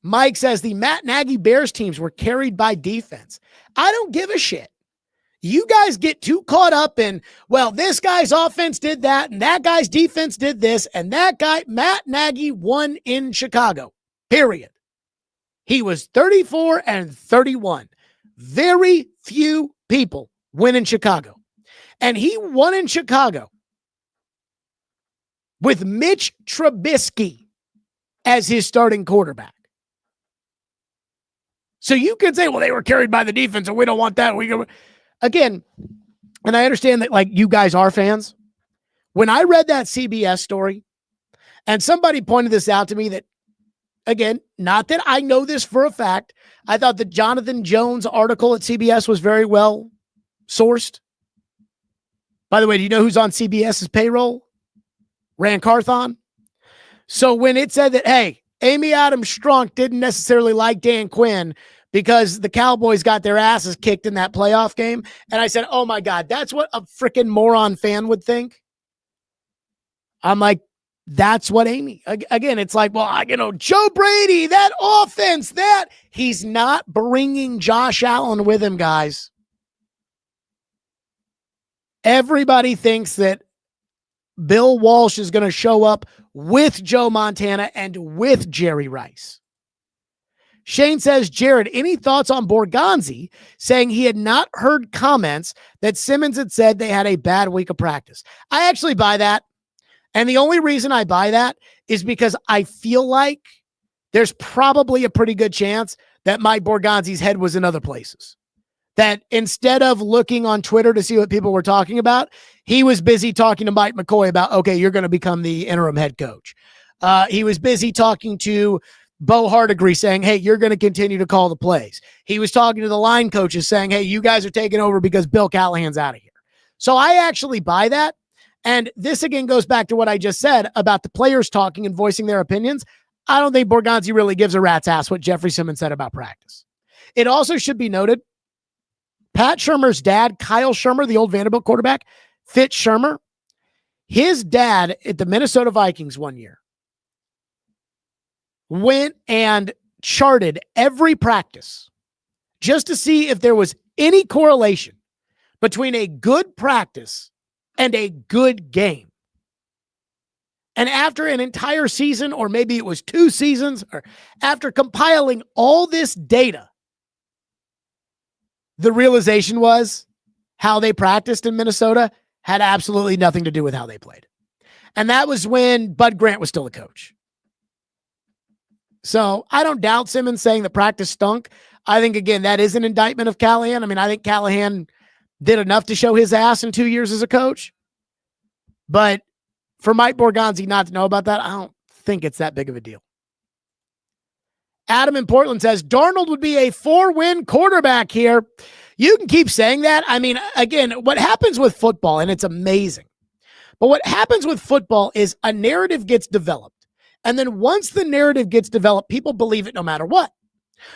Mike says the Matt Nagy Bears teams were carried by defense. I don't give a shit. You guys get too caught up in, well, this guy's offense did that, and that guy's defense did this, and that guy, Matt Nagy, won in Chicago. Period. He was 34-31. Very few people win in Chicago. And he won in Chicago with Mitch Trubisky as his starting quarterback. So you could say, well, they were carried by the defense, and we don't want that. Again, and I understand that, like, you guys are fans. When I read that CBS story, and somebody pointed this out to me that, again, not that I know this for a fact, I thought the Jonathan Jones article at CBS was very well sourced. By the way, do you know who's on CBS's payroll? Rand Carthon. So when it said that, hey, Amy Adams Strunk didn't necessarily like Dan Quinn because the Cowboys got their asses kicked in that playoff game, and I said, oh my God, that's what a freaking moron fan would think. I'm like, that's what Amy, again, it's like, well, Joe Brady, that offense, he's not bringing Josh Allen with him, guys. Everybody thinks that Bill Walsh is going to show up with Joe Montana and with Jerry Rice. Shane says, Jared, any thoughts on Borgonzi saying he had not heard comments that Simmons had said they had a bad week of practice? I actually buy that. And the only reason I buy that is because I feel like there's probably a pretty good chance that Mike Borgonzi's head was in other places. That instead of looking on Twitter to see what people were talking about, he was busy talking to Mike McCoy about, okay, you're going to become the interim head coach. He was busy talking to Bo Hardigree saying, hey, you're going to continue to call the plays. He was talking to the line coaches saying, hey, you guys are taking over because Bill Callahan's out of here. So I actually buy that. And this again goes back to what I just said about the players talking and voicing their opinions. I don't think Borgonzi really gives a rat's ass what Jeffrey Simmons said about practice. It also should be noted, Pat Shurmur's dad, Kyle Shurmur, the old Vanderbilt quarterback, Fitz Shurmur, his dad at the Minnesota Vikings one year went and charted every practice just to see if there was any correlation between a good practice and a good game. And after an entire season, or maybe it was 2 seasons, or after compiling all this data, the realization was how they practiced in Minnesota had absolutely nothing to do with how they played. And that was when Bud Grant was still a coach. So I don't doubt Simmons saying the practice stunk. I think, again, that is an indictment of Callahan. I mean, I think Callahan did enough to show his ass in 2 years as a coach. But for Mike Borgonzi not to know about that, I don't think it's that big of a deal. Adam in Portland says, Darnold would be a 4-win quarterback here. You can keep saying that. I mean, again, what happens with football, and it's amazing, but what happens with football is a narrative gets developed. And then once the narrative gets developed, people believe it no matter what.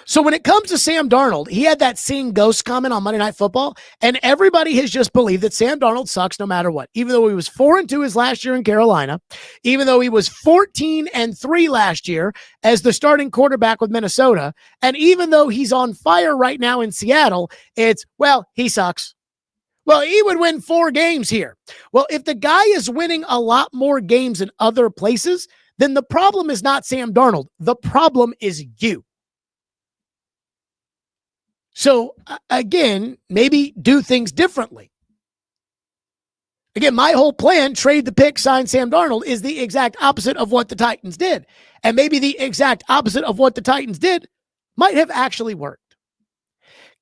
So when it comes to Sam Darnold, he had that seeing ghosts comment on Monday Night Football, and everybody has just believed that Sam Darnold sucks no matter what. Even though he was 4-2 his last year in Carolina, even though he was 14-3 last year as the starting quarterback with Minnesota, and even though he's on fire right now in Seattle, it's, well, he sucks. Well, he would win 4 games here. Well, if the guy is winning a lot more games in other places, then the problem is not Sam Darnold. The problem is you. So, again, maybe do things differently. Again, my whole plan, trade the pick, sign Sam Darnold, is the exact opposite of what the Titans did. And maybe the exact opposite of what the Titans did might have actually worked.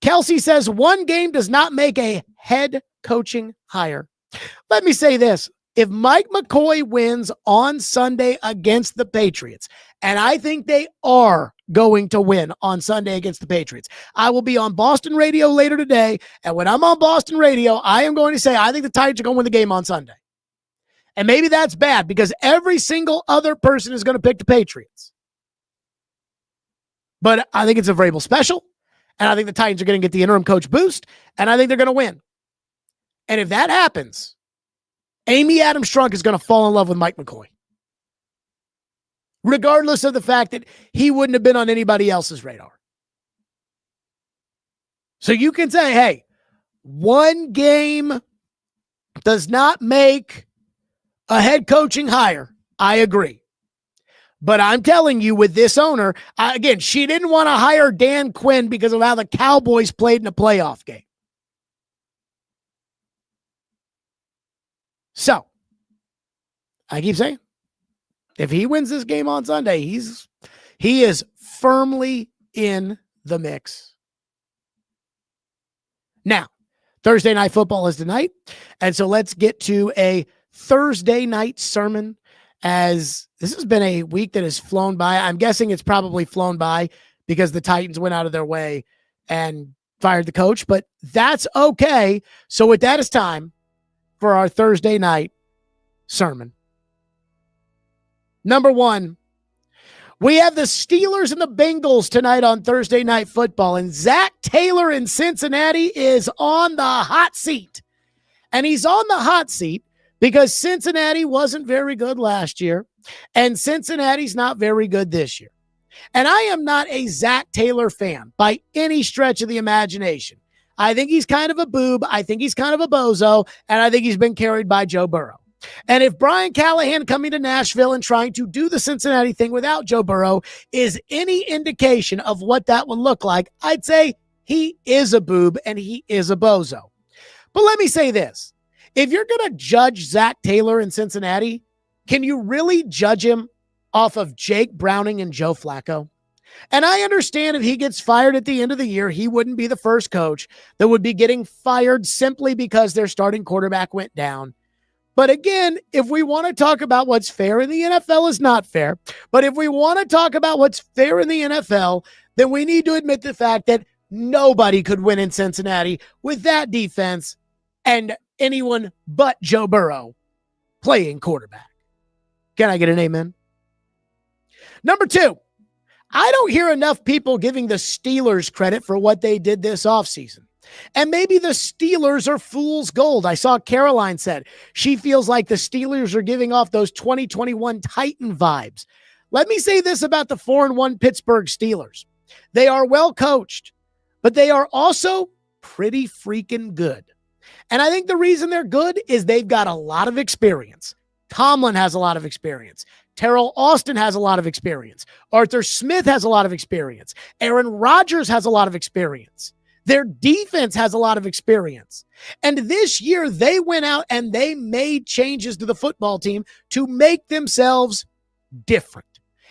Kelsey says, 1 game does not make a head coaching hire. Let me say this. If Mike McCoy wins on Sunday against the Patriots, and I think they are going to win on Sunday against the Patriots, I will be on Boston radio later today, and when I'm on Boston radio, I am going to say I think the Titans are going to win the game on Sunday. And maybe that's bad because every single other person is going to pick the Patriots. But I think it's a Vrabel special, and I think the Titans are going to get the interim coach boost, and I think they're going to win. And if that happens, Amy Adams Strunk is going to fall in love with Mike McCoy, regardless of the fact that he wouldn't have been on anybody else's radar. So you can say, hey, one game does not make a head coaching hire. I agree. But I'm telling you, with this owner, again, she didn't want to hire Dan Quinn because of how the Cowboys played in a playoff game. So, I keep saying, if he wins this game on Sunday, he is firmly in the mix. Now, Thursday Night Football is tonight, and so let's get to a Thursday night sermon, as this has been a week that has flown by. I'm guessing it's probably flown by because the Titans went out of their way and fired the coach, but that's okay. So with that, it's time for our Thursday night sermon. Number one, we have the Steelers and the Bengals tonight on Thursday Night Football, and Zac Taylor in Cincinnati is on the hot seat. And he's on the hot seat because Cincinnati wasn't very good last year, and Cincinnati's not very good this year. And I am not a Zac Taylor fan by any stretch of the imagination. I think he's kind of a boob. I think he's kind of a bozo, and I think he's been carried by Joe Burrow. And if Brian Callahan coming to Nashville and trying to do the Cincinnati thing without Joe Burrow is any indication of what that would look like, I'd say he is a boob and he is a bozo. But let me say this. If you're going to judge Zac Taylor in Cincinnati, can you really judge him off of Jake Browning and Joe Flacco? And I understand if he gets fired at the end of the year, he wouldn't be the first coach that would be getting fired simply because their starting quarterback went down. But again, if we want to talk about what's fair in the NFL is not fair, but if we want to talk about what's fair in the NFL, then we need to admit the fact that nobody could win in Cincinnati with that defense and anyone but Joe Burrow playing quarterback. Can I get an amen? Number two, I don't hear enough people giving the Steelers credit for what they did this offseason. And maybe the Steelers are fool's gold. I saw Caroline said she feels like the Steelers are giving off those 2021 Titan vibes. Let me say this about the 4-1 Pittsburgh Steelers. They are well coached, but they are also pretty freaking good. And I think the reason they're good is they've got a lot of experience. Tomlin has a lot of experience. Terrell Austin has a lot of experience. Arthur Smith has a lot of experience. Aaron Rodgers has a lot of experience. Their defense has a lot of experience. And this year, they went out and they made changes to the football team to make themselves different.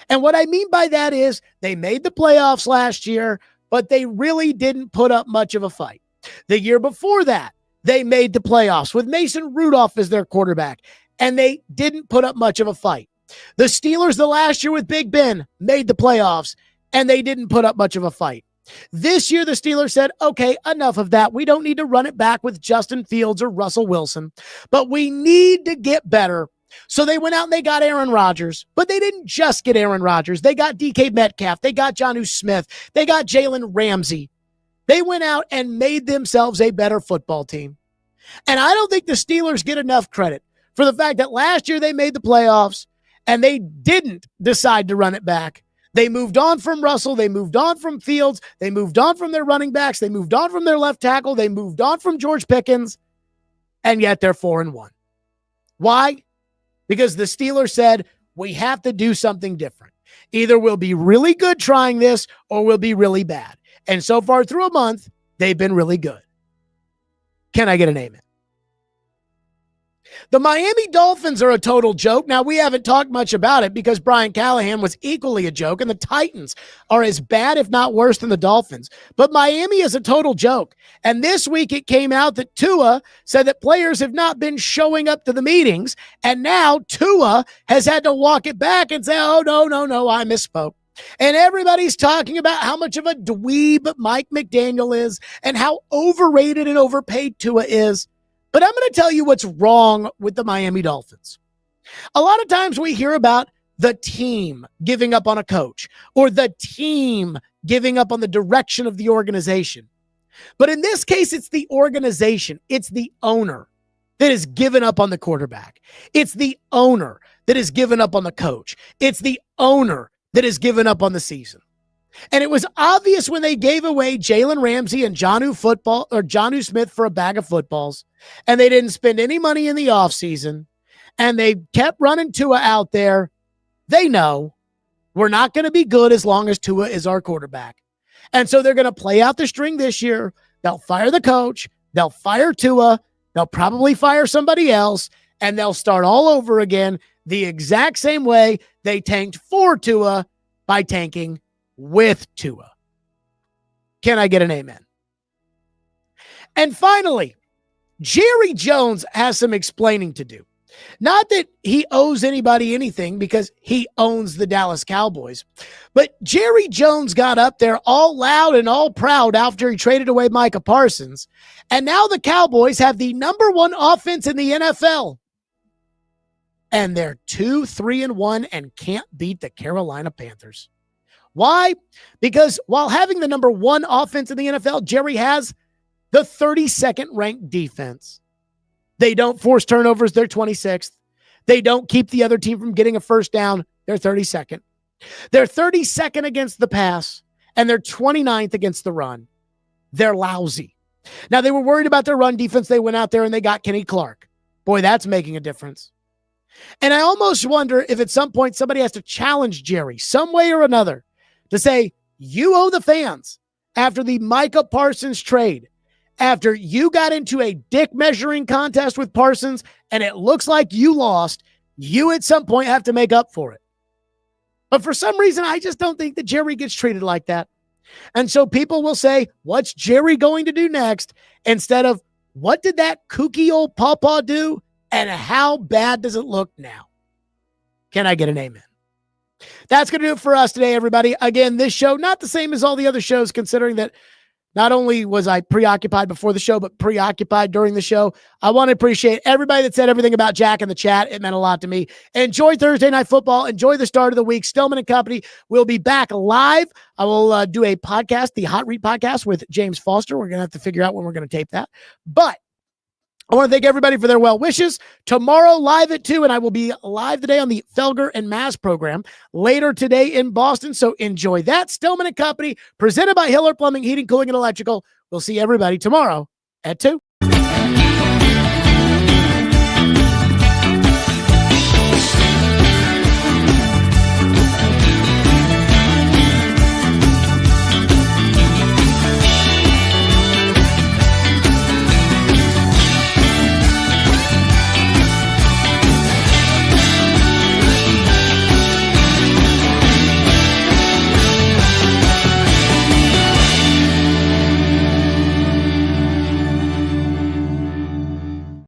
And what I mean by that is they made the playoffs last year, but they really didn't put up much of a fight. The year before that, they made the playoffs with Mason Rudolph as their quarterback, and they didn't put up much of a fight. The Steelers the last year with Big Ben made the playoffs, and they didn't put up much of a fight. This year, the Steelers said, okay, enough of that. We don't need to run it back with Justin Fields or Russell Wilson, but we need to get better. So they went out and they got Aaron Rodgers, but they didn't just get Aaron Rodgers. They got DK Metcalf. They got Jonnu Smith. They got Jalen Ramsey. They went out and made themselves a better football team. And I don't think the Steelers get enough credit for the fact that last year they made the playoffs and they didn't decide to run it back. They moved on from Russell. They moved on from Fields. They moved on from their running backs. They moved on from their left tackle. They moved on from George Pickens. And yet they're 4-1. Why? Because the Steelers said, we have to do something different. Either we'll be really good trying this or we'll be really bad. And so far through a month, they've been really good. Can I get an amen? The Miami Dolphins are a total joke. Now, we haven't talked much about it because Brian Callahan was equally a joke, and the Titans are as bad, if not worse, than the Dolphins. But Miami is a total joke. And this week it came out that Tua said that players have not been showing up to the meetings, and now Tua has had to walk it back and say, oh, no, I misspoke. And everybody's talking about how much of a dweeb Mike McDaniel is and how overrated and overpaid Tua is. But I'm going to tell you what's wrong with the Miami Dolphins. A lot of times we hear about the team giving up on a coach or the team giving up on the direction of the organization. But in this case, it's the organization. It's the owner. that has given up on the quarterback. It's the owner that has given up on the coach. It's the owner that has given up on the season. And it was obvious when they gave away Jalen Ramsey and Jonnu Smith for a bag of footballs, and they didn't spend any money in the offseason, and they kept running Tua out there. They know we're not going to be good as long as Tua is our quarterback. And so they're going to play out the string this year. They'll fire the coach. They'll fire Tua. They'll probably fire somebody else, and they'll start all over again the exact same way they tanked for Tua by tanking with Tua. Can I get an amen? And finally, Jerry Jones has some explaining to do. Not that he owes anybody anything because he owns the Dallas Cowboys, but Jerry Jones got up there all loud and all proud after he traded away Micah Parsons, and now the Cowboys have the number one offense in the NFL, and they're 2-3-1 and can't beat the Carolina Panthers. Why? Because while having the number one offense in the NFL, Jerry has the 32nd ranked defense. They don't force turnovers. They're 26th. They don't keep the other team from getting a first down. They're 32nd. They're 32nd against the pass, and they're 29th against the run. They're lousy. Now, they were worried about their run defense. They went out there and they got Kenny Clark. Boy, that's making a difference. And I almost wonder if at some point somebody has to challenge Jerry some way or another to say, you owe the fans after the Micah Parsons trade, after you got into a dick measuring contest with Parsons and it looks like you lost, you at some point have to make up for it. But for some reason, I just don't think that Jerry gets treated like that. And so people will say, what's Jerry going to do next? Instead of, what did that kooky old pawpaw do? And how bad does it look now? Can I get an amen? That's going to do it for us today, everybody. Again, this show, not the same as all the other shows, considering that not only was I preoccupied before the show, but preoccupied during the show. I want to appreciate everybody that said everything about Jack in the chat. It meant a lot to me. Enjoy Thursday Night Football. Enjoy the start of the week. Stillman Company will be back live. I will do a podcast, the Hot Read podcast with James Foster. We're going to have to figure out when we're going to tape that. But I want to thank everybody for their well wishes. Tomorrow, live at 2, and I will be live today on the Felger and Maz program later today in Boston. So enjoy that. Stillman & Company, presented by Hiller Plumbing, Heating, Cooling, and Electrical. We'll see everybody tomorrow at 2.